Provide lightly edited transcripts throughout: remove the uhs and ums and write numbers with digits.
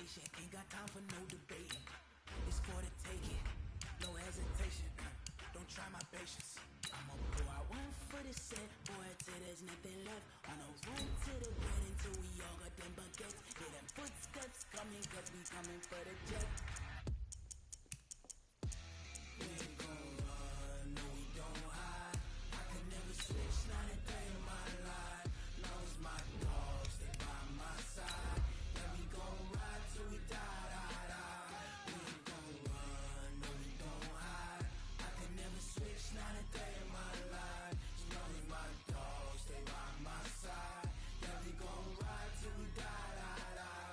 conversation, ain't got time for no debating. It's for the taking, no hesitation. Don't try my patience. I'ma pull out one for the set, boy, till there's nothing left. On a run to the bed until we all got them baguettes. Hear them footsteps coming, cause we coming for the jet. We ain't gon' run, no we don't hide. I can never switch, not a day in my life. Long as my dogs, they by my side. Yeah, we gon' ride till we die, die, die. We ain't gon' run, no we don't hide. I can never switch, not a day in my life. As long as my dogs, they by my side. Yeah, we gon' ride till we die, die, die.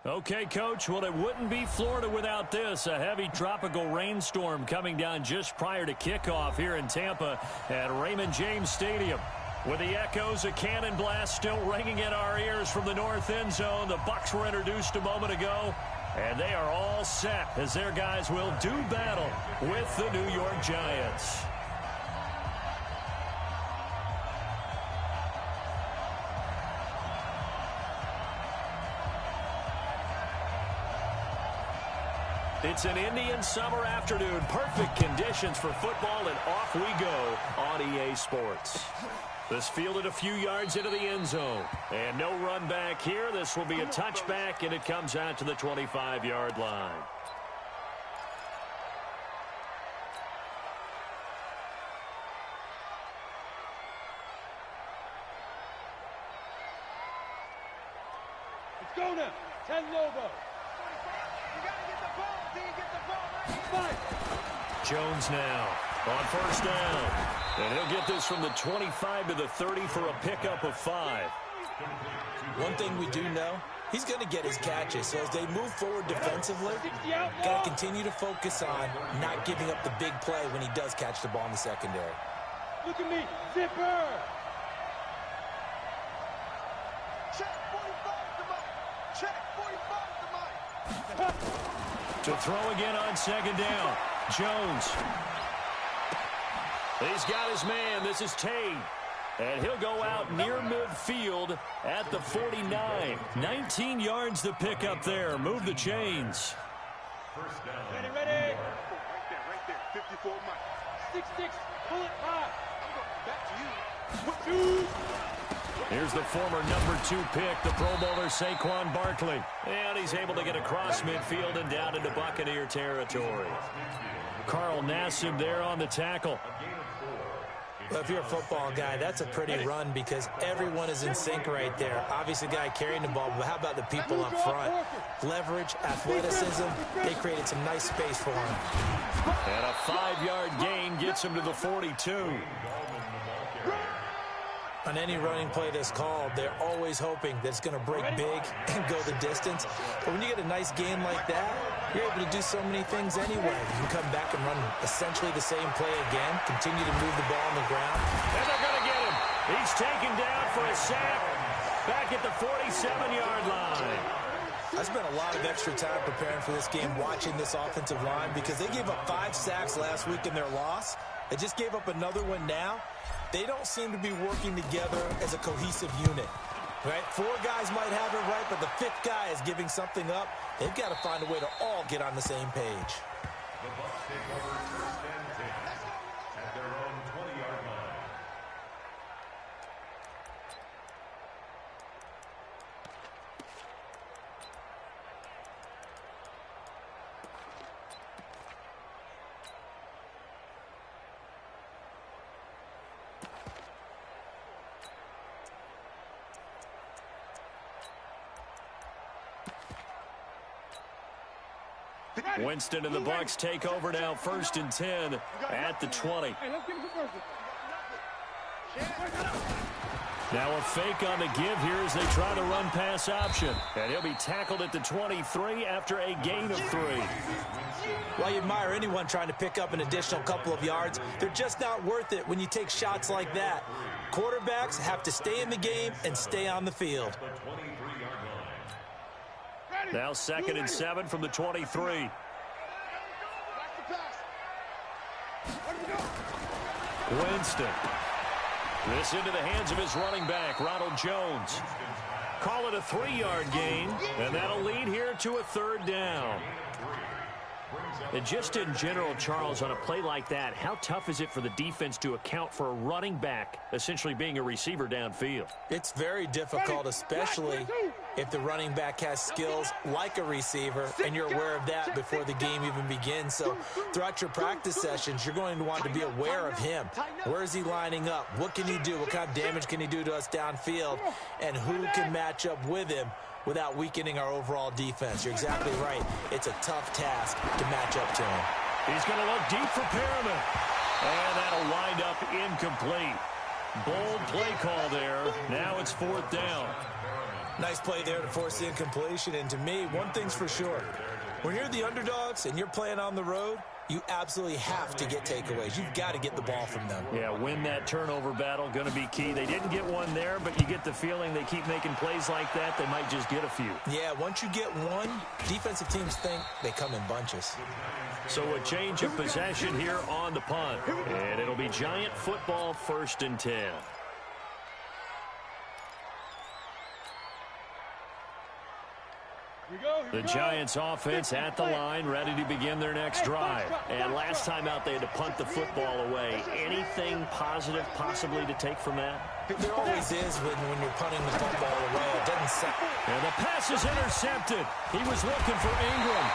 Okay, Coach, well, it wouldn't be Florida without this. A heavy tropical rainstorm coming down just prior to kickoff here in Tampa at Raymond James Stadium. With the echoes of cannon blast still ringing in our ears from the north end zone, the Bucs were introduced a moment ago, and they are all set as their guys will do battle with the New York Giants. It's an Indian summer afternoon. Perfect conditions for football, and off we go on EA Sports. This fielded a few yards into the end zone. And no run back here. This will be a touchback, and it comes out to the 25-yard line. Let's go now. 10 Lobo. Jones now on first down. And he'll get this from the 25 to the 30 for a pickup of 5. One thing we do know, he's going to get his catches. So as they move forward defensively, got to continue to focus on not giving up the big play when he does catch the ball in the secondary. Look at me, zipper. Check 45 to Mike. Check 45 to Mike. To throw again on second down. Jones. He's got his man. This is Tate. And he'll go out near midfield at the 49. 19 yards to pick up there. Move the chains. First down. Ready. Right there. 54 Mike. 6-6. Pull it high. Back to you. Here's the former number 2 pick, the Pro Bowler Saquon Barkley. And he's able to get across midfield and down into Buccaneer territory. Carl Nassib there on the tackle. Well, if you're a football guy, that's a pretty run because everyone is in sync right there. Obviously, the guy carrying the ball, but how about the people up front? Leverage, athleticism, they created some nice space for him. And a 5-yard gain gets him to the 42. On any running play that's called, they're always hoping that it's going to break big and go the distance. But when you get a nice gain like that, you're able to do so many things anyway. You can come back and run essentially the same play again, continue to move the ball on the ground. And they're going to get him. He's taken down for a sack back at the 47-yard line. I spent a lot of extra time preparing for this game, watching this offensive line, because they gave up 5 sacks last week in their loss. They just gave up another one now. They don't seem to be working together as a cohesive unit, right? 4 guys might have it right, but the 5th guy is giving something up. They've got to find a way to all get on the same page. The Bucs take over first and 10 at their own 20-yard line. Winston and the Bucs take over now, first and 10 at the 20. Hey, let's get him converted. Now a fake on the give here as they try the run-pass option. And he'll be tackled at the 23 after a gain of 3. While you admire anyone trying to pick up an additional couple of yards, they're just not worth it when you take shots like that. Quarterbacks have to stay in the game and stay on the field. Now 2nd and 7 from the 23. Winston. This into the hands of his running back, Ronald Jones. Call it a 3-yard gain, and that'll lead here to a 3rd down. And just in general, Charles, on a play like that, how tough is it for the defense to account for a running back essentially being a receiver downfield? It's very difficult, especially if the running back has skills like a receiver, and you're aware of that before the game even begins. So throughout your practice sessions, you're going to want to be aware of him. Where is he lining up? What can he do? What kind of damage can he do to us downfield? And who can match up with him without weakening our overall defense? You're exactly right. It's a tough task to match up to him. He's going to look deep for Perriman. And that'll wind up incomplete. Bold play call there. Now it's 4th down. Nice play there to force the incompletion. And to me, one thing's for sure. When you're the underdogs and you're playing on the road, you absolutely have to get takeaways. You've got to get the ball from them. Yeah, win that turnover battle, going to be key. They didn't get one there, but you get the feeling they keep making plays like that, they might just get a few. Yeah, once you get one, defensive teams think they come in bunches. So a change of possession here on the punt. And it'll be Giant football, 1st and 10. The Giants offense at the line, ready to begin their next drive. And last time out, they had to punt the football away. Anything positive possibly to take from that? There always is when you're punting the football away. It doesn't sound. And the pass is intercepted. He was looking for Ingram.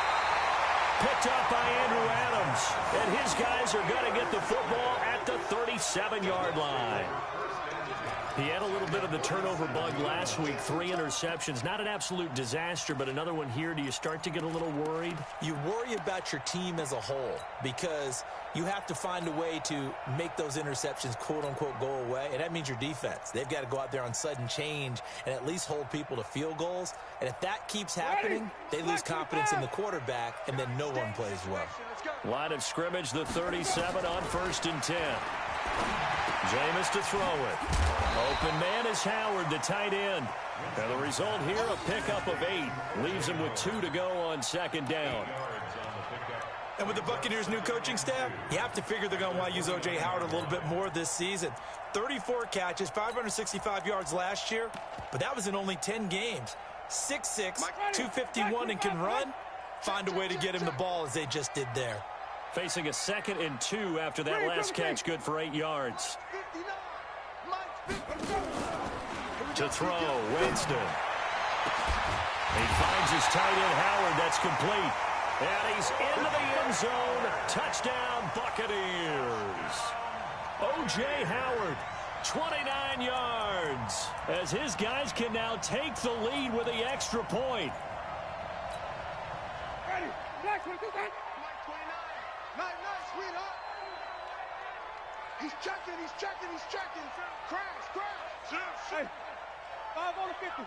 Picked up by Andrew Adams. And his guys are going to get the football at the 37-yard line. He had a little bit of the turnover bug last week, 3 interceptions. Not an absolute disaster, but another one here. Do you start to get a little worried? You worry about your team as a whole because you have to find a way to make those interceptions, quote-unquote, go away, and that means your defense. They've got to go out there on sudden change and at least hold people to field goals. And if that keeps happening, they lose confidence in the quarterback, and then no one plays well. Line of scrimmage, the 37 on 1st and 10. Jameis to throw it. Open man is Howard, the tight end. And the result here, a pickup of 8. Leaves him with 2 to go on 2nd down. And with the Buccaneers' new coaching staff, you have to figure they're going to want to use O.J. Howard a little bit more this season. 34 catches, 565 yards last year, but that was in only 10 games. 6'6", 251, and can run. Find a way to get him the ball as they just did there. Facing a 2nd and 2 after that last catch, good for 8 yards. To throw, Winston. He finds his tight end, Howard. That's complete. And he's into the end zone. Touchdown, Buccaneers. O.J. Howard, 29 yards. As his guys can now take the lead with the extra point. Ready. Black, 29. Night, sweetheart. He's checking. Crash. Hey, 5 on the 50.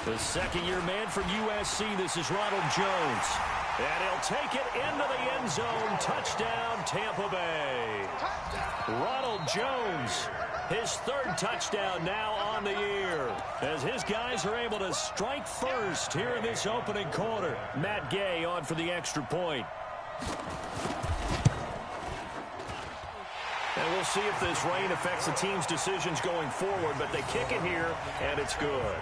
The 2nd-year man from USC, this is Ronald Jones. And he'll take it into the end zone. Touchdown, Tampa Bay. Ronald Jones, his 3rd touchdown now on the year, as his guys are able to strike first here in this opening quarter. Matt Gay on for the extra point. And we'll see if this rain affects the team's decisions going forward, but they kick it here, and it's good.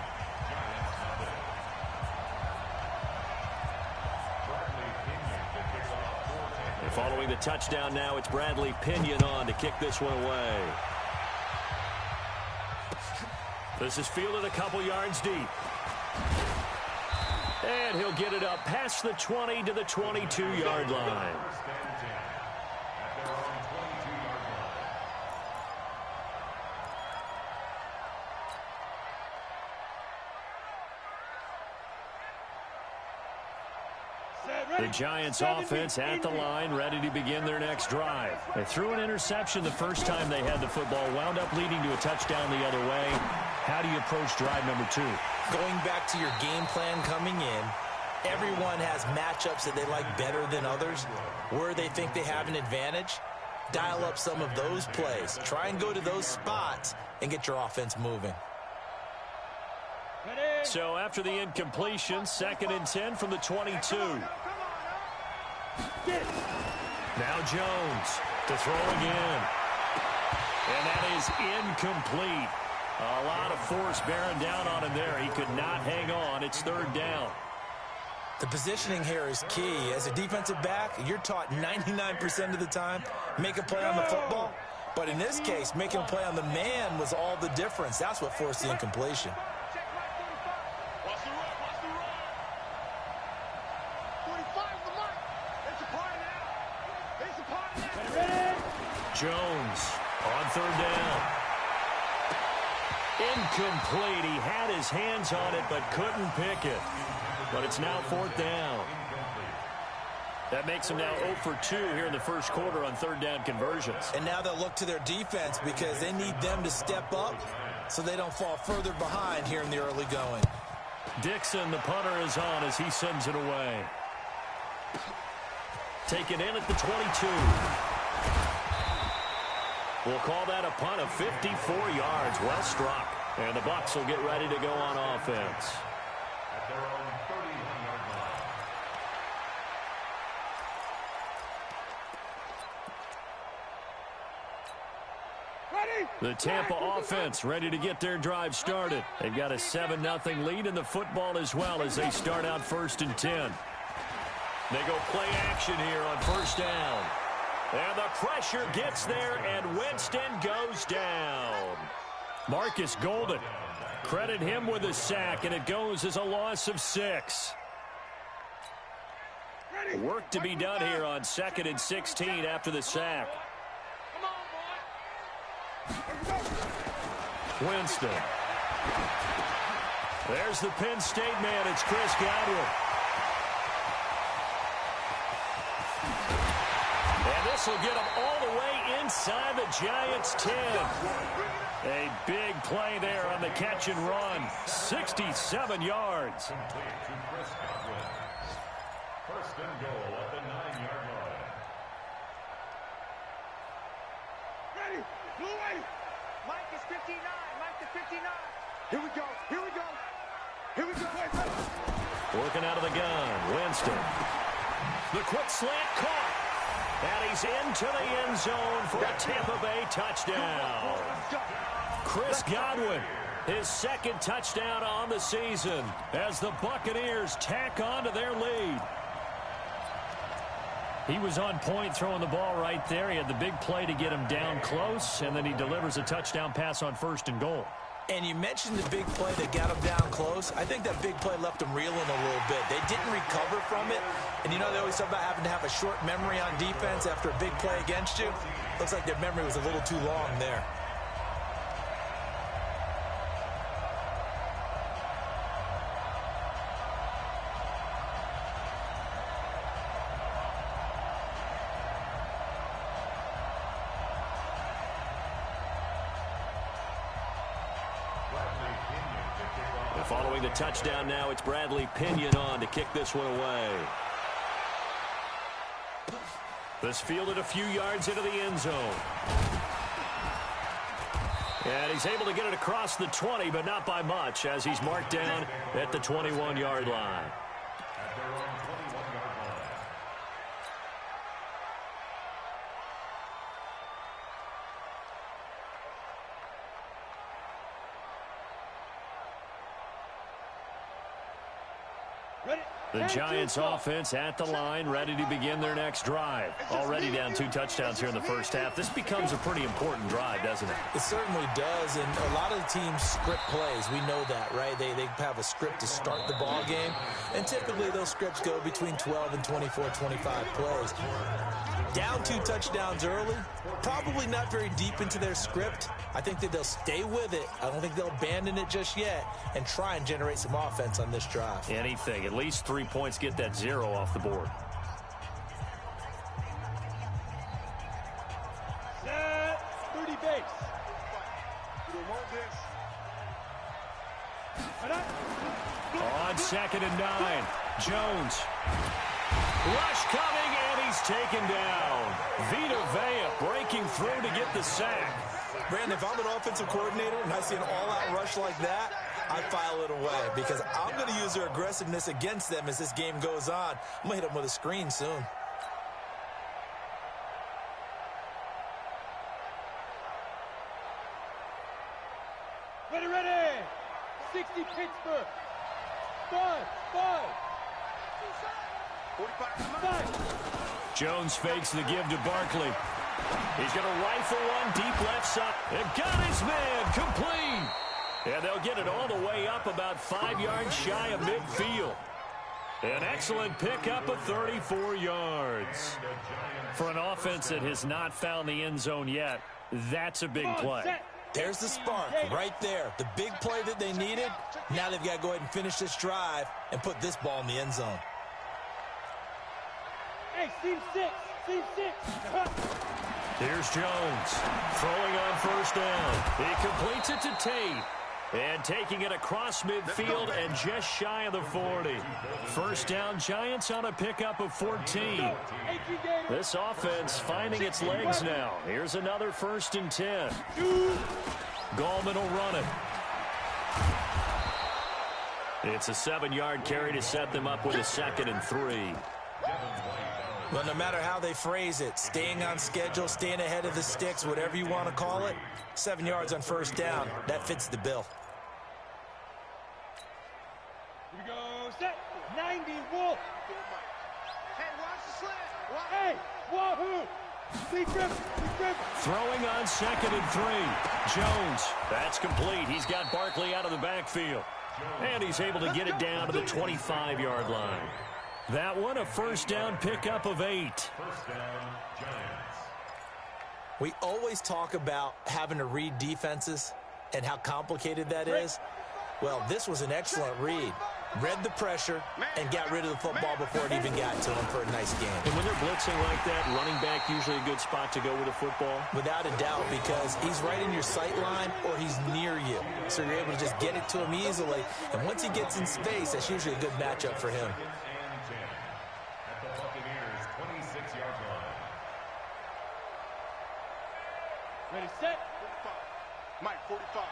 And following the touchdown now, it's Bradley Pinion on to kick this one away. This is fielded a couple yards deep. And he'll get it up past the 20 to the 22-yard line. The Giants offense at the line, ready to begin their next drive. They threw an interception the first time they had the football, wound up leading to a touchdown the other way. How do you approach drive number 2? Going back to your game plan coming in, everyone has matchups that they like better than others, where they think they have an advantage. Dial up some of those plays. Try and go to those spots and get your offense moving. So after the incompletion, 2nd and 10 from the 22. Now Jones to throw again. And that is incomplete. A lot of force bearing down on him there. He could not hang on. It's 3rd down. The positioning here is key. As a defensive back, you're taught 99% of the time, make a play on the football. But in this case, making a play on the man was all the difference. That's what forced the incompletion. Jones on 3rd down. Incomplete. He had his hands on it but couldn't pick it. But it's now 4th down. That makes him now 0 for 2 here in the first quarter on 3rd down conversions. And now they'll look to their defense because they need them to step up so they don't fall further behind here in the early going. Dixon, the punter, is on as he sends it away. Taken in at the 22. We'll call that a punt of 54 yards. Well struck. And the Bucs will get ready to go on offense. At their own 31-yard line. The Tampa offense ready to get their drive started. They've got a 7-0 lead in the football as well as they start out 1st and 10. They go play action here on 1st down. And the pressure gets there, and Winston goes down. Marcus Golden, credit him with a sack, and it goes as a loss of 6. Work to be done here on 2nd and 16 after the sack. Winston. There's the Penn State man. It's Chris Godwin. And this will get him all the way inside the Giants' 10. A big play there on the catch and run. 67 yards. Complete to Chris Godwin. 1st and goal at the 9-yard line. Ready, blue way. Mike is 59, Mike is 59. Here we go, here we go. Here we go. Working out of the gun, Winston. The quick slant caught. And he's into the end zone for a Tampa Bay touchdown. Chris Godwin, his 2nd touchdown on the season as the Buccaneers tack on to their lead. He was on point throwing the ball right there. He had the big play to get him down close, and then he delivers a touchdown pass on 1st and goal. And you mentioned the big play that got him down close. I think that big play left him reeling a little bit. They didn't recover from it. And you know they always talk about having to have a short memory on defense after a big play against you. Looks like their memory was a little too long there. Following the touchdown now, it's Bradley Pinion on to kick this one away. This fielded a few yards into the end zone. And he's able to get it across the 20, but not by much, as he's marked down at the 21-yard line. At their own 21-yard line. The Giants offense at the line, ready to begin their next drive. Already down 2 touchdowns here in the first half. This becomes a pretty important drive, doesn't it? It certainly does, and a lot of the teams script plays. We know that, right? They have a script to start the ball game, and typically those scripts go between 12 and 24, 25 plays. Down 2 touchdowns early, probably not very deep into their script. I think that they'll stay with it. I don't think they'll abandon it just yet and try and generate some offense on this drive. Anything, at least 3 points, get that 0 off the board. Set. 30 base. You don't want this. On 2nd and 9, Jones. Rush coming, and he's taken down. Vita Vea breaking through to get the sack. Brandon, if I'm an offensive coordinator and I see an all-out rush like that, I file it away because I'm going to use their aggressiveness against them as this game goes on. I'm going to hit them with a screen soon. Ready, ready. 60 Pittsburgh. 5. 45. Jones fakes the give to Barkley. He's going to rifle one deep left side. And got his man complete. And they'll get it all the way up about 5 yards shy of midfield. An excellent pickup of 34 yards. For an offense that has not found the end zone yet, that's a big play. There's the spark right there. The big play that they needed. Now they've got to go ahead and finish this drive and put this ball in the end zone. Hey, team 6. Team 6. Here's Jones throwing on 1st down. He completes it to Tate. And taking it across midfield and just shy of the 40. 1st down, Giants on a pickup of 14. This offense finding its legs now. Here's another 1st and 10. Gallman will run it. It's a 7-yard carry to set them up with a 2nd and 3. Well, no matter how they phrase it, staying on schedule, staying ahead of the sticks, whatever you want to call it, 7 yards on 1st down, that fits the bill. Here we go, set. 90, Wolf. Hey, watch the slant. Hey, Wahoo. Big grip. Throwing on 2nd and 3. Jones, that's complete. He's got Barkley out of the backfield. And he's able to get it down to the 25-yard line. That one, a 1st down pickup of 8. 1st down, Giants. We always talk about having to read defenses and how complicated that is. Well, this was an excellent read. Read the pressure and got rid of the football before it even got to him for a nice game. And when they're blitzing like that, running back usually a good spot to go with the football? Without a doubt, because he's right in your sight line or he's near you. So you're able to just get it to him easily. And once he gets in space, that's usually a good matchup for him. At the Buccaneers' 26-yard line. Ready, set. 45. Mike, 45.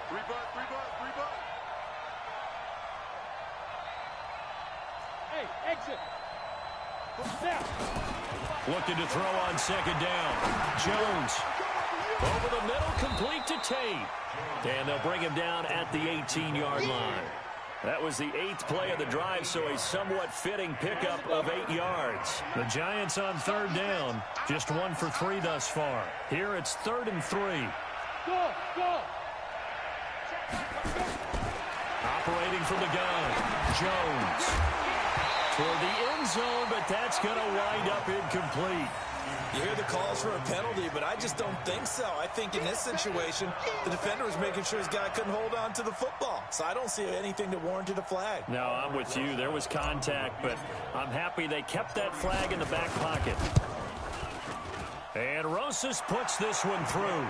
3 bud. Hey, exit. Snap. Looking to throw on 2nd down. Jones over the middle, complete to Tate. And they'll bring him down at the 18-yard line. That was the 8th play of the drive, so a somewhat fitting pickup of 8 yards. The Giants on 3rd down, just 1 for 3 thus far. Here it's 3rd and 3. Go. Operating from the gun, Jones. Toward the end zone, but that's going to wind up incomplete. You hear the calls for a penalty, but I just don't think so. I think in this situation, the defender was making sure his guy couldn't hold on to the football. So I don't see anything that warranted a flag. No, I'm with you. There was contact, but I'm happy they kept that flag in the back pocket. And Rosas puts this one through.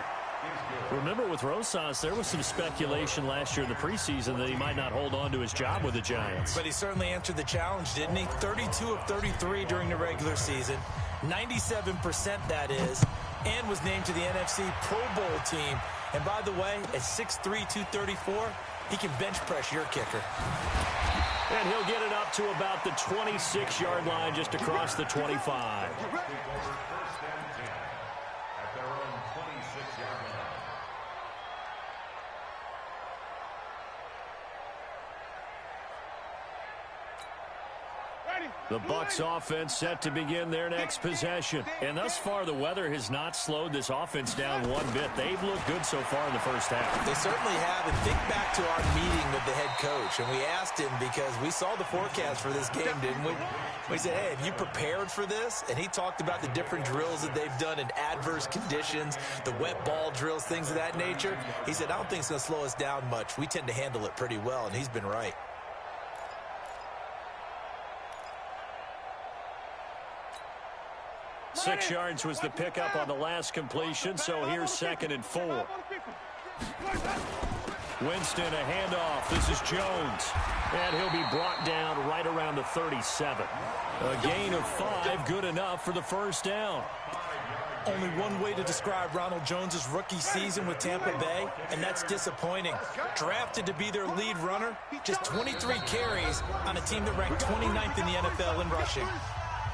Remember, with Rosas, there was some speculation last year in the preseason that he might not hold on to his job with the Giants. But he certainly answered the challenge, didn't he? 32 of 33 during the regular season. 97% that is, and was named to the NFC Pro Bowl team. And by the way, at 6'3", 234, he can bench press your kicker. And he'll get it up to about the 26-yard line, just across the 25. The Bucs offense set to begin their next possession. And thus far, the weather has not slowed this offense down one bit. They've looked good so far in the first half. They certainly have. And think back to our meeting with the head coach. And we asked him because we saw the forecast for this game, didn't we? We said, hey, have you prepared for this? And he talked about the different drills that they've done in adverse conditions, the wet ball drills, things of that nature. He said, I don't think it's going to slow us down much. We tend to handle it pretty well, and he's been right. 6 yards was the pickup on the last completion, so here's 2nd and 4. Winston, a handoff. This is Jones. And he'll be brought down right around the 37. A gain of 5, good enough for the first down. Only one way to describe Ronald Jones' rookie season with Tampa Bay, and that's disappointing. Drafted to be their lead runner, just 23 carries on a team that ranked 29th in the NFL in rushing.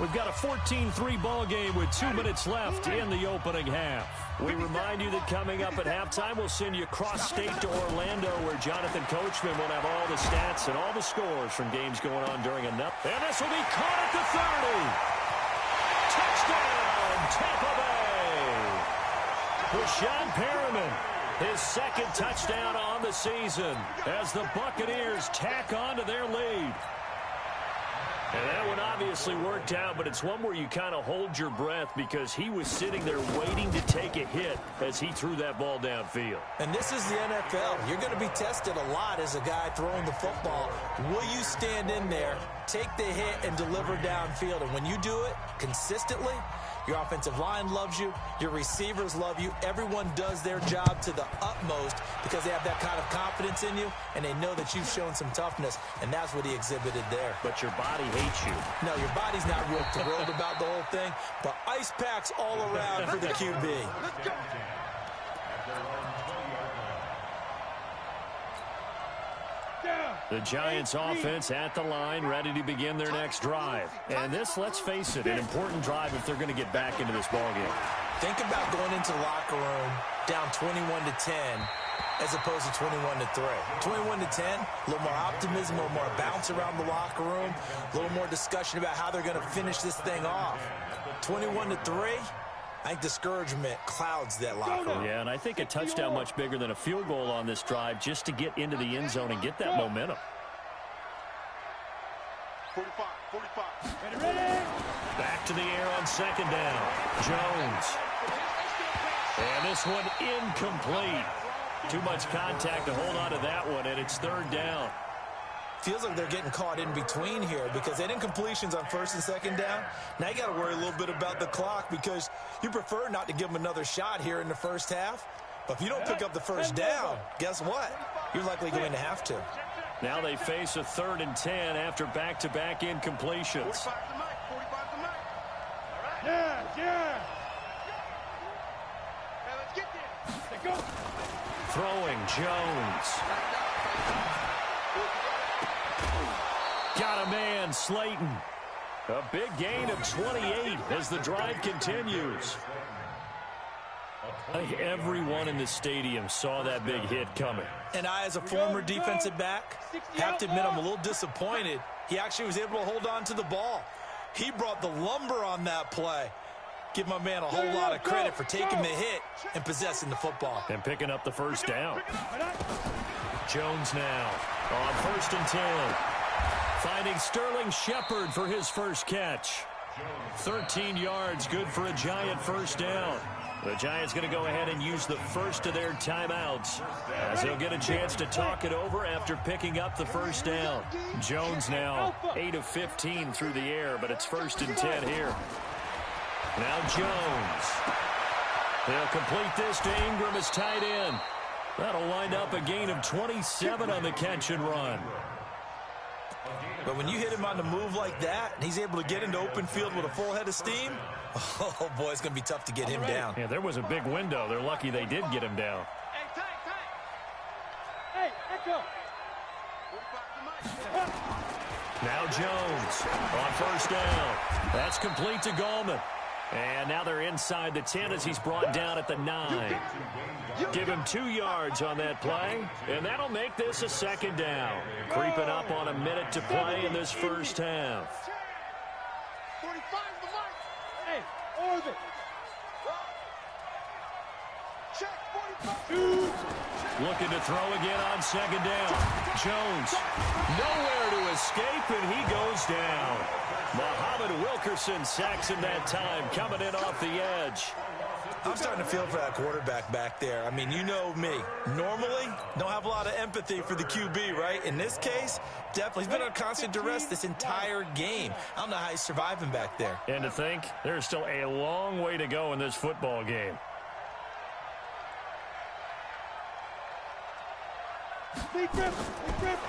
We've got a 14-3 ball game with 2 minutes left in the opening half. We remind you that coming up at halftime, we'll send you cross-state to Orlando, where Jonathan Coachman will have all the stats and all the scores from games going on during a nut. And this will be caught at the 30. Touchdown, Tampa Bay. Rashawn Perriman, his 2nd touchdown on the season as the Buccaneers tack on to their lead. And that one obviously worked out, but it's one where you kind of hold your breath because he was sitting there waiting to take a hit as he threw that ball downfield. And this is the NFL. You're going to be tested a lot as a guy throwing the football. Will you stand in there, take the hit, and deliver downfield? And when you do it consistently, your offensive line loves you, your receivers love you. Everyone does their job to the utmost because they have that kind of confidence in you, and they know that you've shown some toughness, and that's what he exhibited there. But your body hates you. No, your body's not real thrilled about the whole thing, but ice packs all around for the QB. The Giants offense at the line, ready to begin their next drive. And this, let's face it, an important drive if they're going to get back into this ballgame. Think about going into the locker room down 21-10 as opposed to 21-3. 21-10, a little more optimism, a little more bounce around the locker room, a little more discussion about how they're going to finish this thing off. 21-3, I think discouragement clouds that locker room. Yeah, and I think a touchdown much bigger than a field goal on this drive just to get into the end zone and get that momentum. 45. Back to the air on 2nd down. Jones. And this one incomplete. Too much contact to hold on to that one, and it's 3rd down. Feels like they're getting caught in between here because they didn't completions on 1st and 2nd down. Now you got to worry a little bit about the clock because you prefer not to give them another shot here in the first half. But if you don't pick up the first down, guess what? You're likely going to have to. Now they face a 3rd and 10 after back-to-back incompletions. Yeah. Let's get there. Throwing, Jones. Got a man, Slayton. A big gain of 28 as the drive continues. I think everyone in the stadium saw that big hit coming. And I, as a former defensive back, have to admit I'm a little disappointed. He actually was able to hold on to the ball. He brought the lumber on that play. Give my man a whole lot of credit for taking the hit and possessing the football. And picking up the first down. Jones now on 1st and 10. Finding Sterling Shepard for his first catch. 13 yards, good for a Giant first down. The Giants going to go ahead and use the first of their timeouts as they'll get a chance to talk it over after picking up the first down. Jones now 8 of 15 through the air, but it's 1st and 10 here. Now Jones. They'll complete this to Ingram as tight end. That'll wind up a gain of 27 on the catch and run. But when you hit him on the move like that, and he's able to get into open field with a full head of steam, oh, boy, it's going to be tough to get him down. Yeah, there was a big window. They're lucky they did get him down. Hey, Echo. Now Jones on 1st down. That's complete to Gallman. And now they're inside the 10 as he's brought down at the 9. Give him 2 yards on that play, and that'll make this a 2nd down. Creeping up on a minute to play in this first half. 45 the mark. Hey, orbit. Check 45. Looking to throw again on 2nd down. Jones nowhere to escape, and he goes down. Muhammad Wilkerson sacks him that time, coming in off the edge. I'm starting to feel for that quarterback back there. I mean, you know me. Normally, don't have a lot of empathy for the QB, right? In this case, definitely. He's been under constant duress this entire game. I don't know how he's surviving back there. And to think, there's still a long way to go in this football game.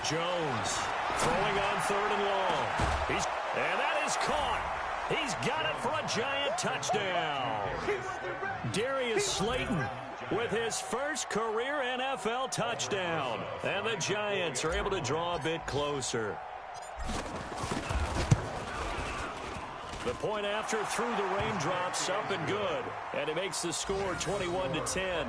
Jones throwing on 3rd and long. And that is caught. He's got it for a giant touchdown. Darius Slayton with his first career NFL touchdown. And the Giants are able to draw a bit closer. The point after through the raindrops, up and good. And it makes the score 21-10.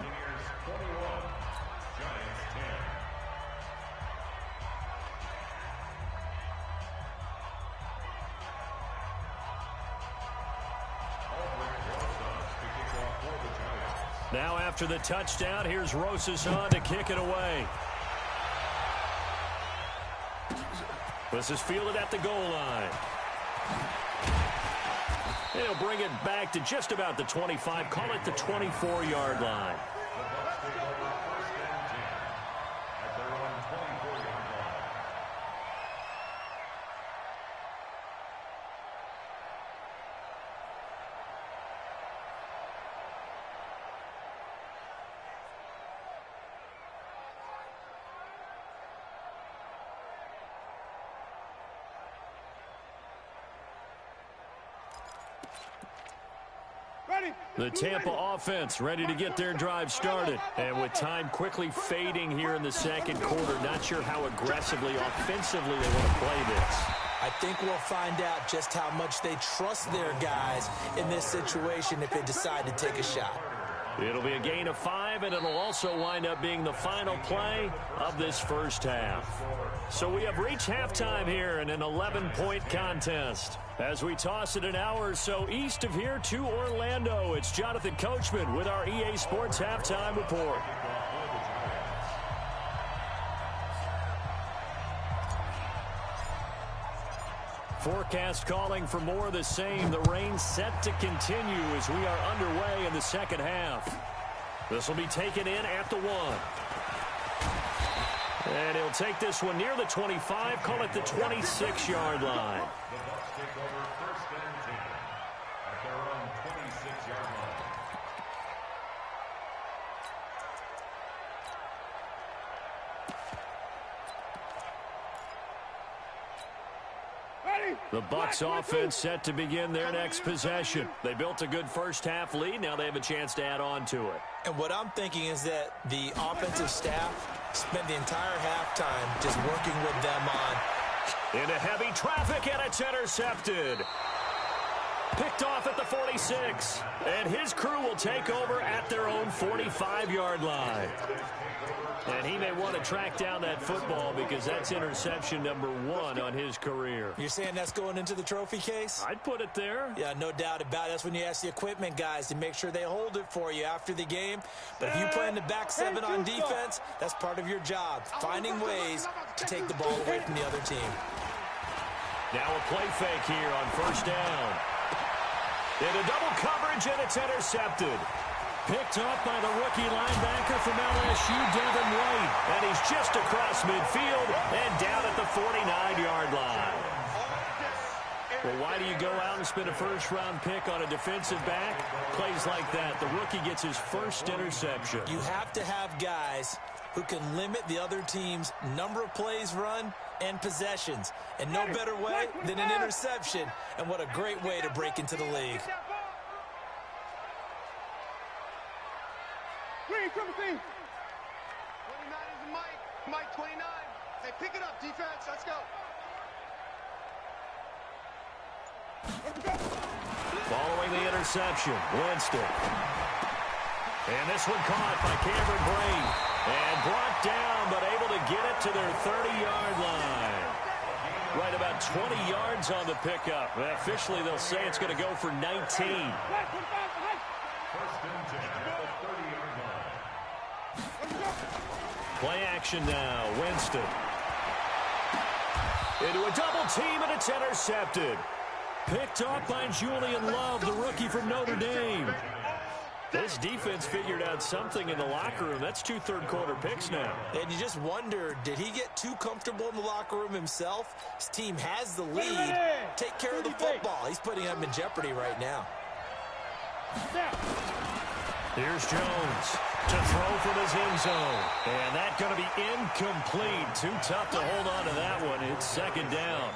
Now after the touchdown, here's Rosas on to kick it away. This is fielded at the goal line. He'll bring it back to just about the 25. Call it the 24-yard line. The Tampa offense ready to get their drive started. And with time quickly fading here in the second quarter, not sure how aggressively, offensively they want to play this. I think we'll find out just how much they trust their guys in this situation if they decide to take a shot. It'll be a gain of 5, and it'll also wind up being the final play of this first half. So we have reached halftime here in an 11-point contest. As we toss it an hour or so east of here to Orlando, it's Jonathan Coachman with our EA Sports Halftime Report. Forecast calling for more of the same. The rain set to continue as we are underway in the second half. This will be taken in at the 1. And he'll take this one near the 25, call it the 26-yard line. The Bucs take over 1st and 10 at their own 26-yard line. The Bucs offense set to begin their next possession. They built a good first-half lead. Now they have a chance to add on to it. And what I'm thinking is that the offensive staff spent the entire halftime just working with them on. Into heavy traffic, and it's intercepted. Picked off at the 46. And his crew will take over at their own 45-yard line. And he may want to track down that football because that's interception number 1 on his career. You're saying that's going into the trophy case? I'd put it there. Yeah, no doubt about it. That's when you ask the equipment guys to make sure they hold it for you after the game. But if you play in the back 7 on defense, that's part of your job, finding ways to take the ball away from the other team. Now a play fake here on first down. Into double coverage, and it's intercepted. Picked off by the rookie linebacker from LSU, Devin White. And he's just across midfield and down at the 49-yard line. Well, why do you go out and spend a first-round pick on a defensive back? Plays like that. The rookie gets his first interception. You have to have guys who can limit the other team's number of plays run and possessions. And no better way than an interception. And what a great way to break into the league. Green, 29 is Mike. Mike, 29. Hey, pick it up, defense. Let's go. Following the interception, Winston. And this one caught by Cameron Brate. And brought down, but able to get it to their 30-yard line. Right about 20 yards on the pickup. Officially, they'll say it's going to go for 19. 1st and 10 at the 30-yard line. Play action now, Winston. Into a double team, and it's intercepted. Picked off by Julian Love, the rookie from Notre Dame. This defense figured out something in the locker room. That's 2 third-quarter picks now. And you just wonder, did he get too comfortable in the locker room himself? His team has the lead. Take care of the football. He's putting them in jeopardy right now. Here's Jones to throw from his end zone. And that's going to be incomplete. Too tough to hold on to that one. It's second down.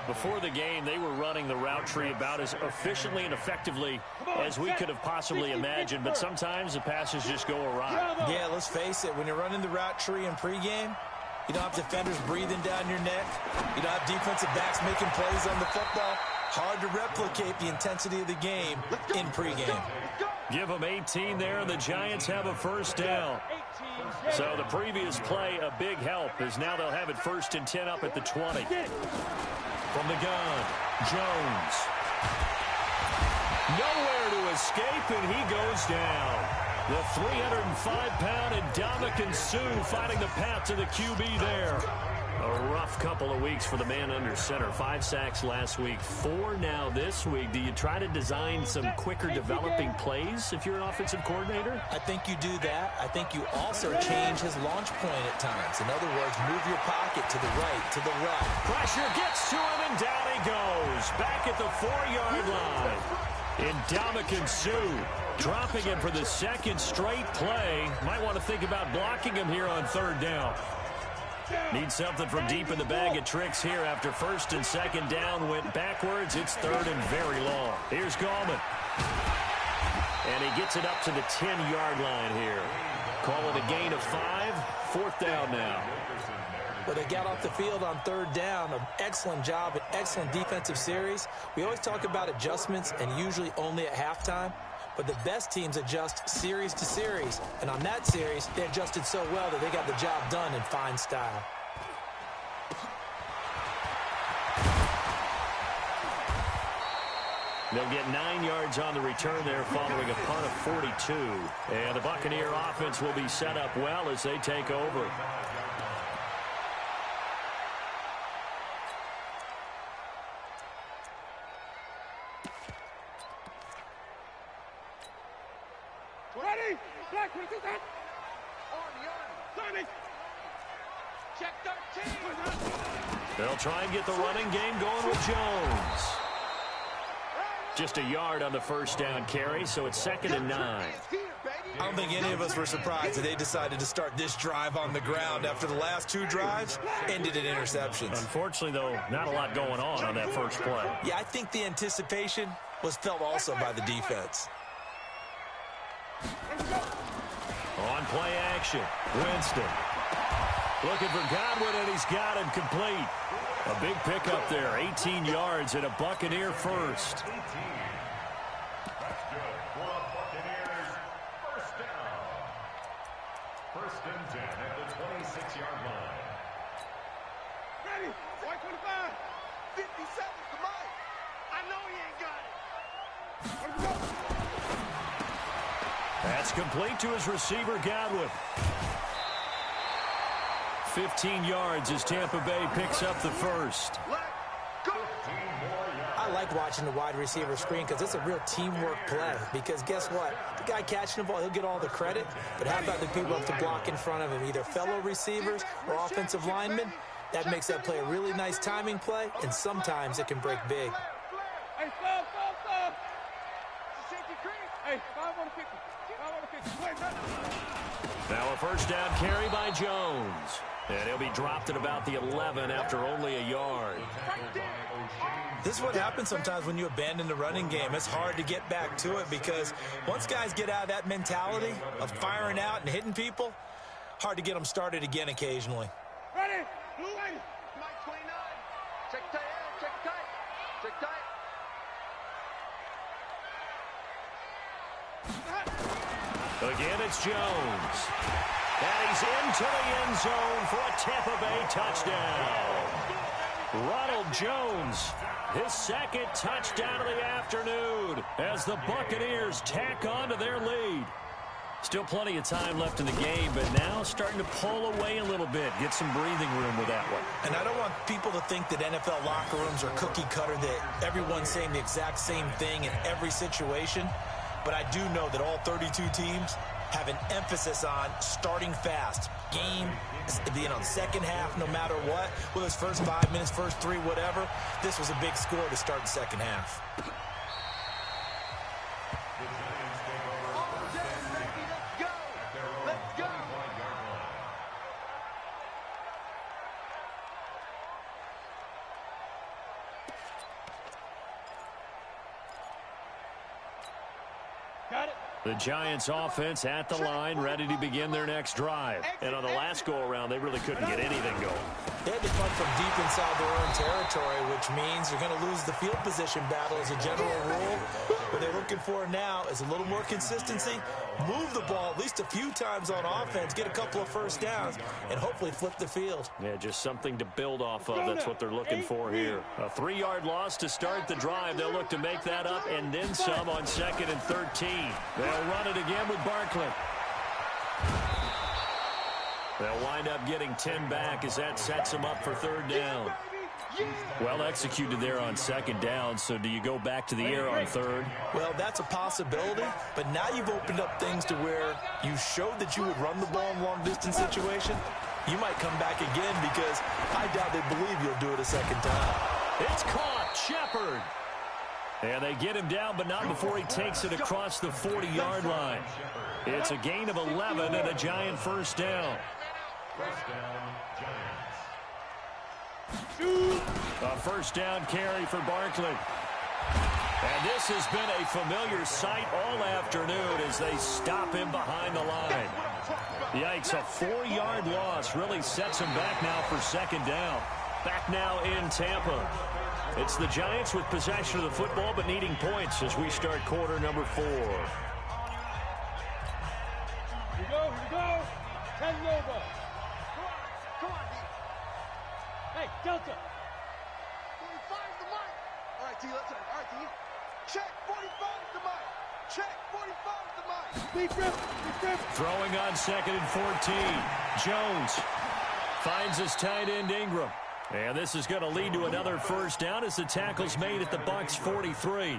Before the game, they were running the route tree about as efficiently and effectively as we could have possibly imagined, but sometimes the passes just go awry. Yeah, let's face it, when you're running the route tree in pregame, you don't have defenders breathing down your neck. You don't have defensive backs making plays on the football. Hard to replicate the intensity of the game in pregame. Give them 18 there, and the Giants have a first down. So the previous play, a big help, as now they'll have it 1st and 10 up at the 20. From the gun, Jones. Nowhere to escape, and he goes down. The 305-pound Ndamukong Suh finding the path to the QB there. A rough couple of weeks for the man under center. 5 sacks last week, 4 now this week. Do you try to design some quicker developing plays if you're an offensive coordinator? I think you do that. I think you also change his launch point at times. In other words, move your pocket to the right, to the left. Pressure gets to him, and down he goes. Back at the 4-yard line. Ndamukong Suh dropping him for the 2nd straight play. Might want to think about blocking him here on 3rd down. Need something from deep in the bag of tricks here after 1st and 2nd down went backwards. It's 3rd and very long. Here's Gallman. And he gets it up to the 10-yard line here. Call it a gain of 5. 4th down now. Well, they got off the field on 3rd down. An excellent job, an excellent defensive series. We always talk about adjustments and usually only at halftime. But the best teams adjust series to series. And on that series, they adjusted so well that they got the job done in fine style. They'll get 9 yards on the return there following a punt of 42. And the Buccaneer offense will be set up well as they take over. Ready? Black, what is that? Check 13. They'll try and get the running game going with Jones. Just a yard on the 1st down carry, so it's 2nd and 9. I don't think any of us were surprised that they decided to start this drive on the ground after the last 2 drives ended in interceptions. Unfortunately, though, not a lot going on that first play. Yeah, I think the anticipation was felt also by the defense. On play action, Winston. Looking for Godwin, and he's got him complete. A big pickup there, 18 yards and a Buccaneer first. That's good for the Buccaneers. First down. 1st and 10 at the 26-yard line. Ready? White 25. 57, come on. I know he ain't got it. Let's go. That's complete to his receiver, Godwin. 15 yards as Tampa Bay picks up the first. I like watching the wide receiver screen because it's a real teamwork play. Because guess what? The guy catching the ball, he'll get all the credit. But how about the people up to block in front of him, either fellow receivers or offensive linemen? That makes that play a really nice timing play, and sometimes it can break big. Hey, stop. Hey, 5 on the 50. 5 on the 50. Wait, Now a first down carry by Jones. And he'll be dropped at about the 11 after only a yard. This is what happens sometimes when you abandon the running game. It's hard to get back to it because once guys get out of that mentality of firing out and hitting people, hard to get them started again occasionally. ready? Blue lady. Mike 29. Check tight. Check tight. Check tight. Again, it's Jones. And he's into the end zone for a Tampa Bay touchdown. Ronald Jones, his 2nd touchdown of the afternoon as the Buccaneers tack on to their lead. Still plenty of time left in the game, but now starting to pull away a little bit, get some breathing room with that one. And I don't want people to think that NFL locker rooms are cookie cutter, that everyone's saying the exact same thing in every situation. but I do know that all 32 teams have an emphasis on starting fast. Game, the second half, no matter what, whether it's first 5 minutes, first 3, whatever, this was a big score to start the second half. The Giants offense at the line, ready to begin their next drive. And on the last go-around, they really couldn't get anything going. They had to punt from deep inside their own territory, which means you're going to lose the field position battle as a general rule. What they're looking for now is a little more consistency, move the ball at least a few times on offense, get a couple of first downs, and hopefully flip the field. Yeah, just something to build off of. That's what they're looking for here. A 3-yard loss to start the drive. They'll look to make that up and then some on 2nd and 13. They'll run it again with Barkley. They'll wind up getting 10 back as that sets them up for 3rd down. Well executed there on 2nd down, so do you go back to the air on 3rd? Well, that's a possibility, but now you've opened up things to where you showed that you would run the ball in long-distance situation. You might come back again because I doubt they believe you'll do it a 2nd time. It's caught. Shepard. And they get him down, but not before he takes it across the 40-yard line. It's a gain of 11 and a Giant 1st down. First down, Giants. A 1st down carry for Barkley. And this has been a familiar sight all afternoon as they stop him behind the line. Yikes, a 4-yard loss really sets him back now for 2nd down. Back now in Tampa. It's the Giants with possession of the football but needing points as we start quarter number 4. Here we go. 10 over. Come on, D. Hey, Delta. 45 is the mark. All right, D, let's go. All right, D. Check, 45 is the mark. Check, 45 is the mark. Deep grip. Throwing on 2nd and 14. Jones finds his tight end Ingram. And this is going to lead to another 1st down as the tackle's made at the Bucs 43.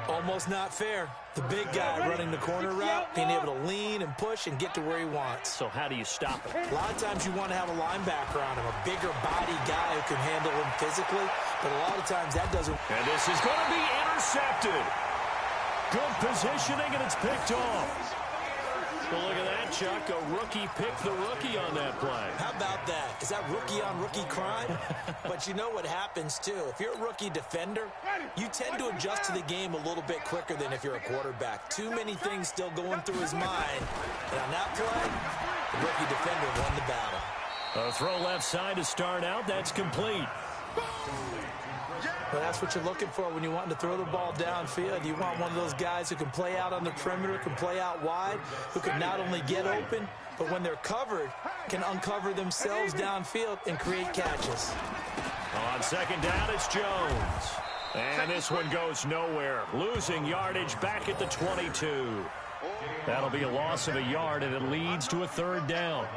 Almost not fair. The big guy running the corner route, being able to lean and push and get to where he wants. So how do you stop it? A lot of times you want to have a linebacker on him, a bigger body guy who can handle him physically, but a lot of times that doesn't. And this is going to be intercepted. Good positioning, and it's picked off. Well, look at that, Chuck. A rookie picked the rookie on that play. How about that? Is that rookie-on-rookie crime? But you know what happens, too. If you're a rookie defender, you tend to adjust to the game a little bit quicker than if you're a quarterback. Too many things still going through his mind. And on that play, the rookie defender won the battle. A throw left side to start out. That's complete. Well, that's what you're looking for when you want to throw the ball downfield. You want one of those guys who can play out on the perimeter, can play out wide, who can not only get open, but when they're covered, can uncover themselves downfield and create catches. On 2nd down, it's Jones. And this one goes nowhere. Losing yardage back at the 22. That'll be a loss of a yard, and it leads to a 3rd down.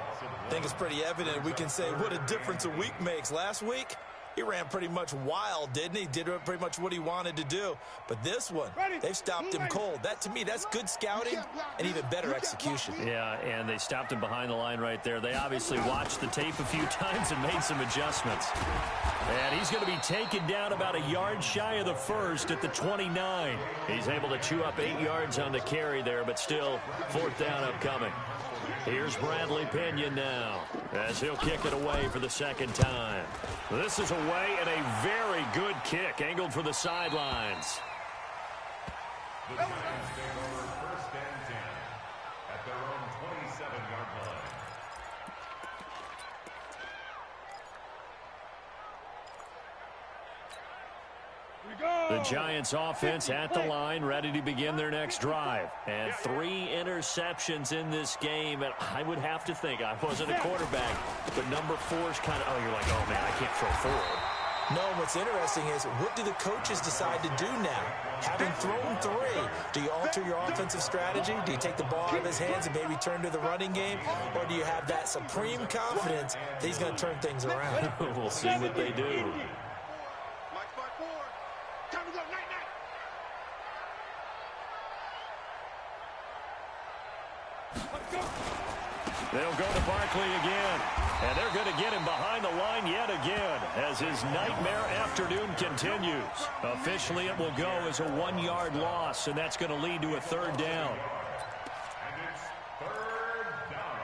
I think it's pretty evident we can say what a difference a week makes. Last week, he ran pretty much wild, didn't he? Did pretty much what he wanted to do. But this one, they've stopped him cold. That, to me, that's good scouting and even better execution. Yeah, and they stopped him behind the line right there. They obviously watched the tape a few times and made some adjustments. And he's going to be taken down about a yard shy of the 1st at the 29. He's able to chew up 8 yards on the carry there, but still 4th down upcoming. Here's Bradley Pinion now as he'll kick it away for the 2nd time. This is away and a very good kick angled for the sidelines. The Giants take over 1st and 10 at their own 27-yard line. The Giants offense at the line, ready to begin their next drive. And 3 interceptions in this game. And I would have to think, I wasn't a quarterback, but number 4's kind of, you're like, oh, man, I can't throw 4. No, what's interesting is what do the coaches decide to do now? Having thrown 3, do you alter your offensive strategy? Do you take the ball out of his hands and maybe turn to the running game? Or do you have that supreme confidence that he's going to turn things around? We'll see what they do. They'll go to Barkley again. And they're going to get him behind the line yet again as his nightmare afternoon continues. Officially, it will go as a 1-yard loss, and that's going to lead to a third down. And it's third down.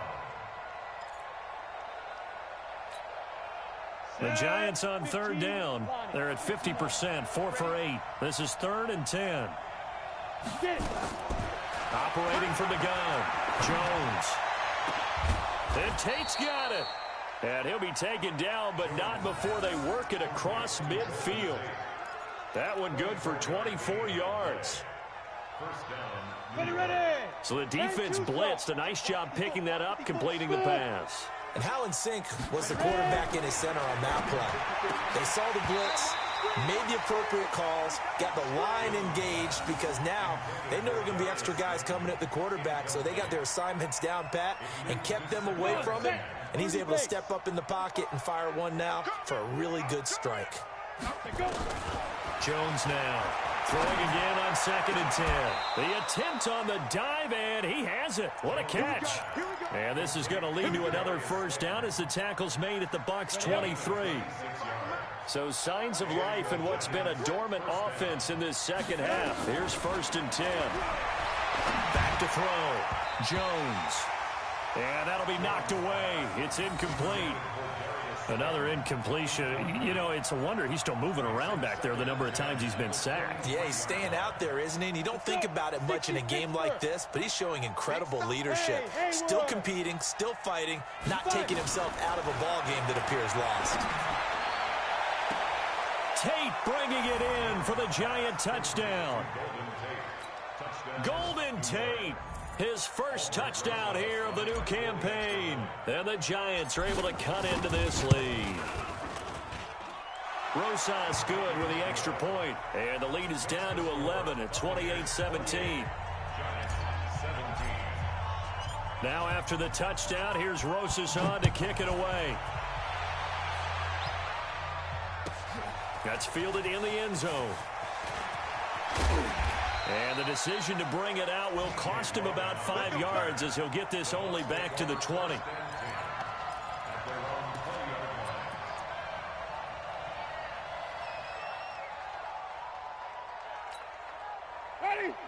The Giants on third down. They're at 50%, 4 for 8. This is 3rd and 10. Operating from the gun, Jones. And Tate's got it. And he'll be taken down, but not before they work it across midfield. That one good for 24 yards. First down. Ready. So the defense blitzed. A nice job picking that up, completing the pass. And how in sync was the quarterback in his center on that play? They saw the blitz, made the appropriate calls, got the line engaged because now they know there are going to be extra guys coming at the quarterback, so they got their assignments down pat and kept them away from him, and he's able to step up in the pocket and fire one now for a really good strike. Jones now throwing again on 2nd and 10. The attempt on the dive, and he has it. What a catch. And this is going to lead to another first down as the tackle's made at the Bucs 23. So signs of life in what's been a dormant offense in this second half. Here's 1st and 10. Back to throw. Jones. And that'll be knocked away. It's incomplete. Another incompletion. You know, it's a wonder he's still moving around back there the number of times he's been sacked. Yeah, he's staying out there, isn't he? And you don't think about it much in a game like this, but he's showing incredible leadership. Still competing, still fighting, not taking himself out of a ball game that appears lost. Tate bringing it in for the Giant touchdown. Golden Tate. His first touchdown here of the new campaign. And the Giants are able to cut into this lead. Rosas good with the extra point. And the lead is down to 11 at 28-17. Now after the touchdown, here's Rosas on to kick it away. That's fielded in the end zone. And the decision to bring it out will cost him about 5 yards as he'll get this only back to the 20.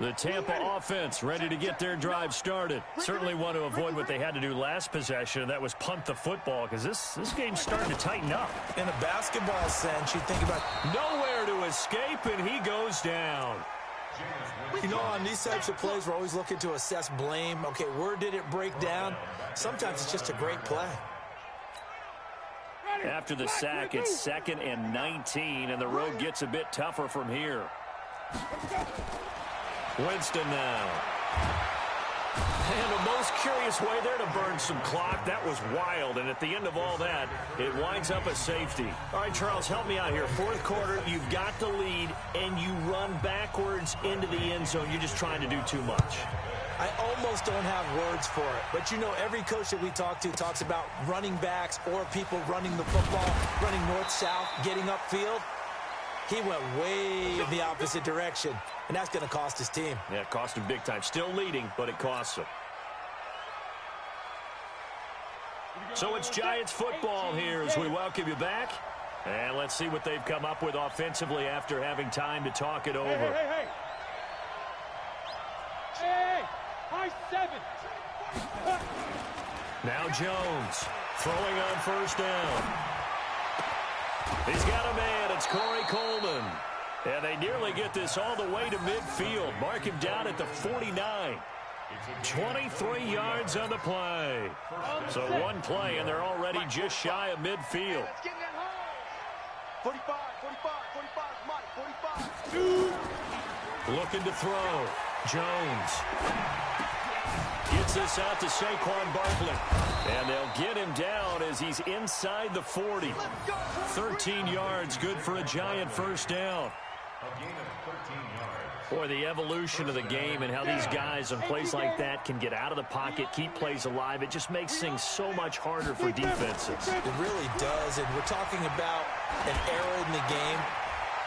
The Tampa offense ready to get their drive started. Certainly want to avoid what they had to do last possession, and that was punt the football, because this game's starting to tighten up. In a basketball sense, you think about nowhere to escape, and he goes down. You know, on these types of plays, we're always looking to assess blame. Okay, where did it break down? Sometimes it's just a great play. After the sack, it's 2nd and 19, and the road gets a bit tougher from here. Winston now. And the most curious way there to burn some clock. That was wild, and at the end of all that, it winds up a safety. All right, Charles, help me out here. 4th quarter, you've got the lead, and you run backwards into the end zone. You're just trying to do too much. I almost don't have words for it, but you know, every coach that we talk to talks about running backs or people running the football, running north-south, getting upfield. He went way in the opposite direction, and that's going to cost his team. Yeah, it cost him big time. Still leading, but it costs him. So it's Giants football here as we welcome you back. And let's see what they've come up with offensively after having time to talk it over. Hey, high 7. Now Jones throwing on 1st down. He's got a man. It's Corey Coleman. And they nearly get this all the way to midfield. Mark him down at the 49. 23 yards on the play. So one play, and they're already just shy of midfield. 45, 45, 45, Mike, 45. Looking to throw. Jones gets this out to Saquon Barkley. And they'll get him down as he's inside the 40. 13 yards, good for a Giant first down. Boy, the evolution of the game and how these guys on plays like that can get out of the pocket, keep plays alive, it just makes things so much harder for defenses. It really does, and we're talking about an era in the game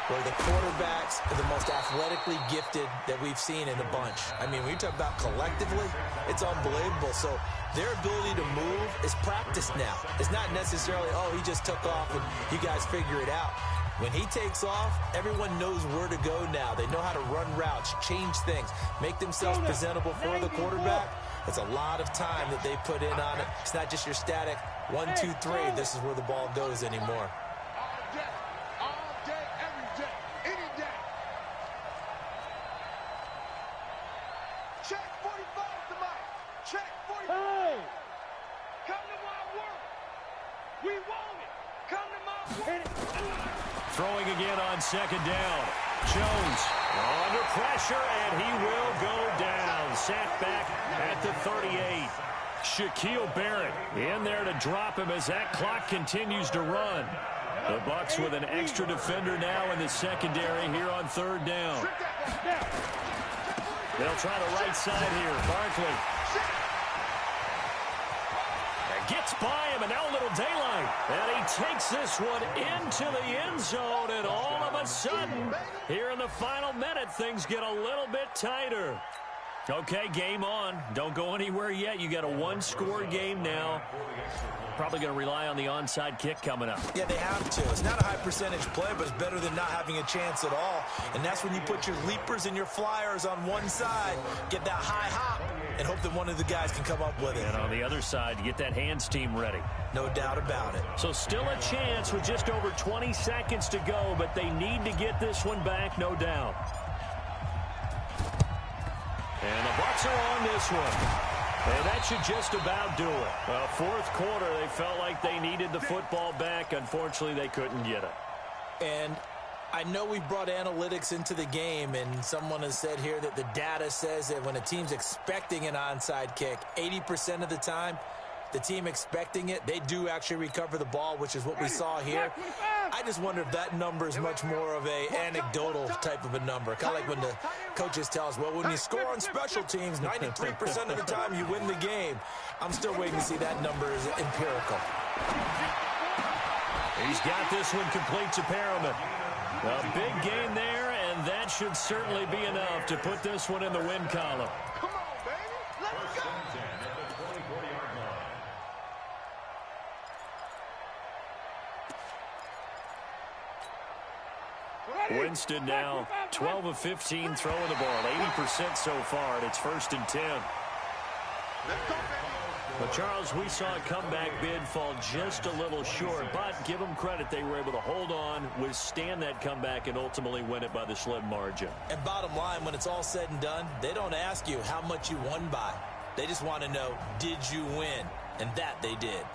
where the quarterbacks are the most athletically gifted that we've seen in a bunch. I mean, when you talk about collectively, it's unbelievable. So their ability to move is practiced now. It's not necessarily, oh, he just took off and you guys figure it out. When he takes off, everyone knows where to go now. They know how to run routes, change things, make themselves presentable for the quarterback. It's a lot of time that they put in on it. It's not just your static 1, 2, 3. This is where the ball goes anymore. All day, every day, any day. Check 45 to Mike. Check 45. Hey! Come to my work. We want it. Come to my work. Throwing again on second down. Jones under pressure, and he will go down. Sacked back at the 38. Shaquille Barrett in there to drop him as that clock continues to run. The Bucs with an extra defender now in the secondary here on third down. They'll try the right side here. Barkley. Gets by him, and now a little daylight. And he takes this one into the end zone, and all of a sudden, here in the final minute, things get a little bit tighter. Okay, game on. Don't go anywhere yet. You got a one-score game now. Probably going to rely on the onside kick coming up. Yeah, they have to. It's not a high-percentage play, but it's better than not having a chance at all. And that's when you put your leapers and your flyers on one side, get that high hop, and hope that one of the guys can come up with it. And on the other side, get that hands team ready. No doubt about it. So still a chance with just over 20 seconds to go, but they need to get this one back, no doubt. And the Bucs are on this one. And that should just about do it. Well, fourth quarter, they felt like they needed the football back. Unfortunately, they couldn't get it. And I know we brought analytics into the game, and someone has said here that the data says that when a team's expecting an onside kick, 80% of the time, the team expecting it, they do actually recover the ball, which is what we saw here. I just wonder if that number is much more of a anecdotal type of a number. Kind of like when the coaches tell us, well, when you score on special teams, 93% of the time you win the game. I'm still waiting to see that number is empirical. He's got this one complete to Perriman. A big gain there, and that should certainly be enough to put this one in the win column. Come on, baby. Let's go. Winston now 12 of 15 throwing the ball, 80% so far, and it's 1st and 10. But, Charles, we saw a comeback bid fall just a little short, but give them credit. They were able to hold on, withstand that comeback, and ultimately win it by the slim margin. And bottom line, when it's all said and done, they don't ask you how much you won by. They just want to know, did you win? And that they did.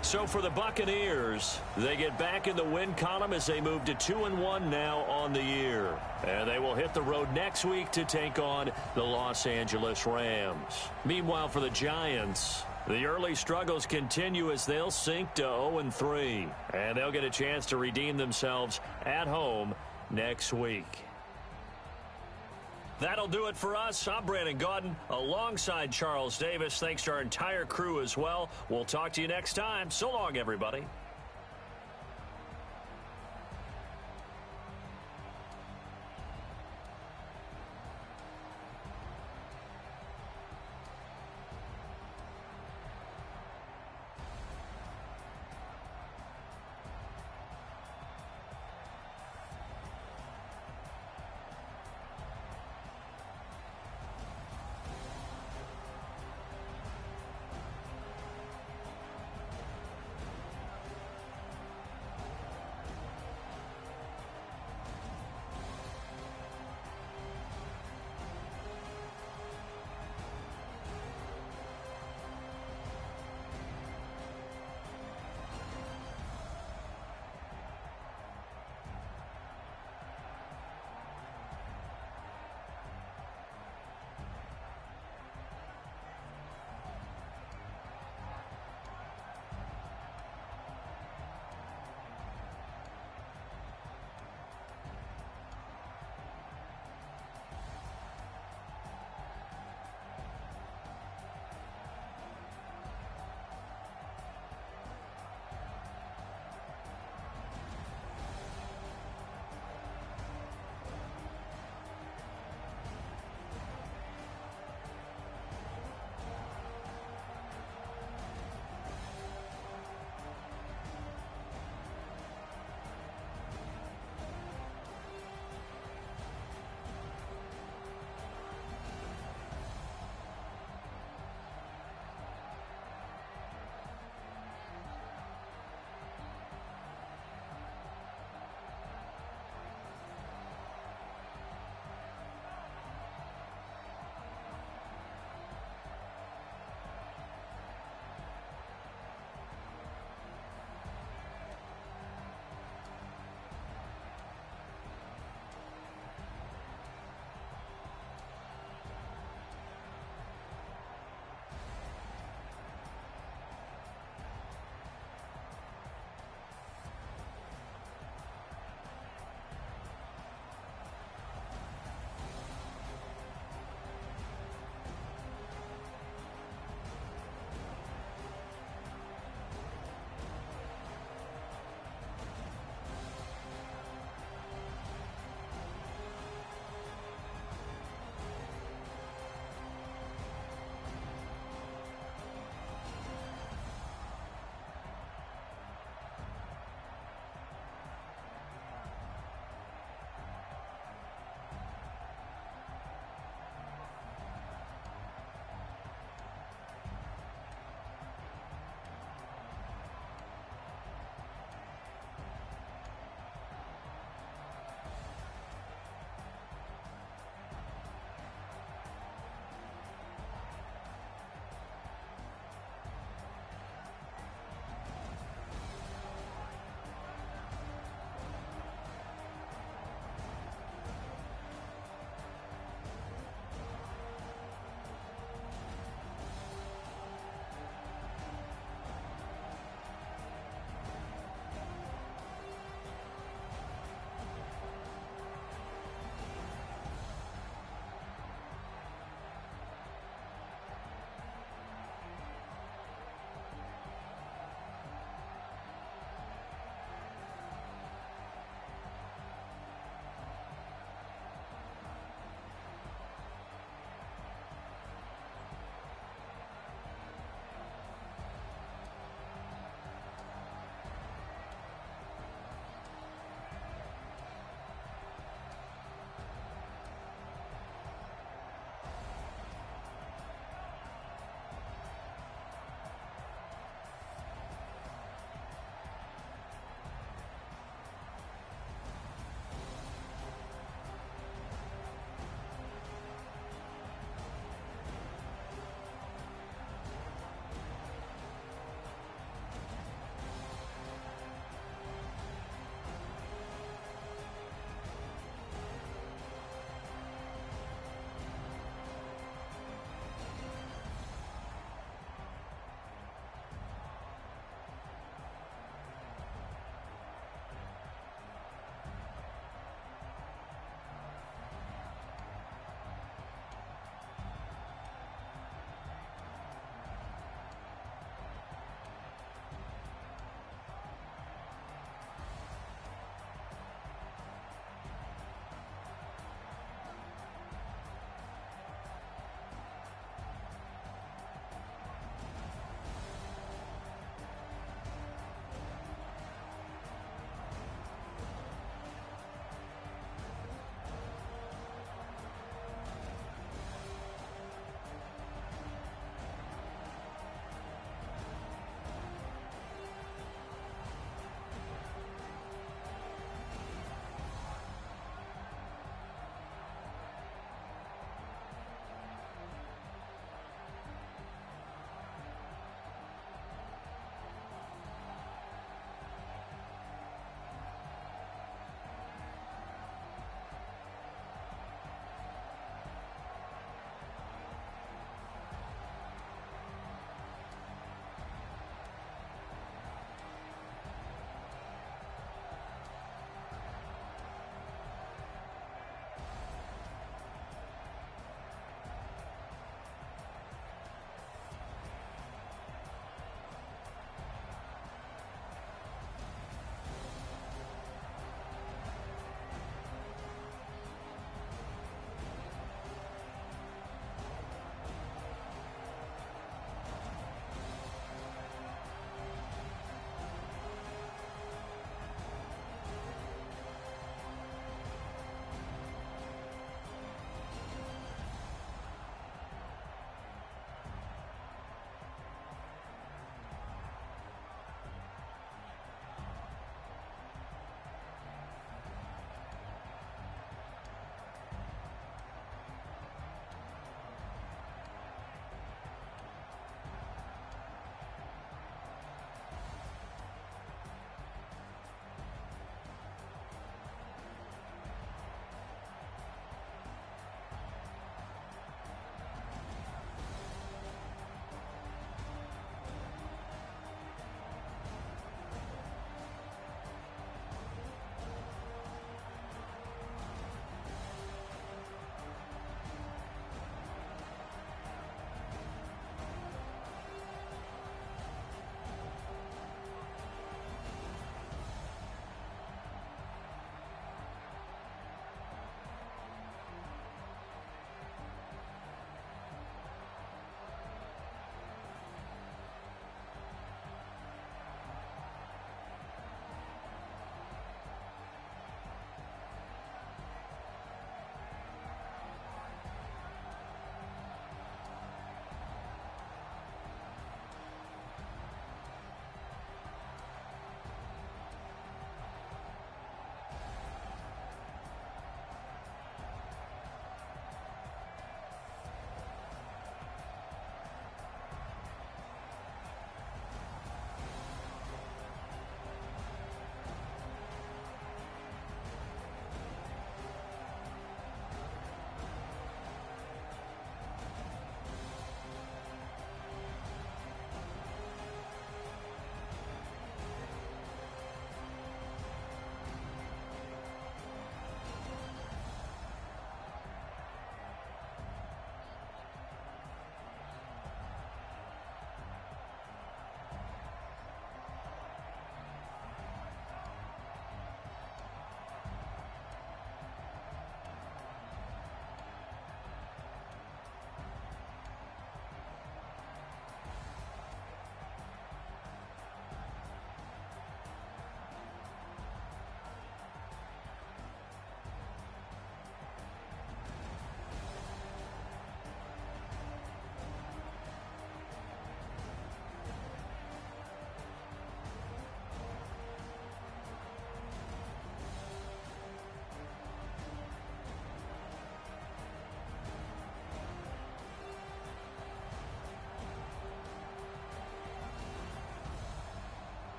So for the Buccaneers, they get back in the win column as they move to 2-1 now on the year. And they will hit the road next week to take on the Los Angeles Rams. Meanwhile, for the Giants, the early struggles continue as they'll sink to 0-3. And they'll get a chance to redeem themselves at home next week. That'll do it for us. I'm Brandon Gaudin alongside Charles Davis. Thanks to our entire crew as well. We'll talk to you next time. So long, everybody.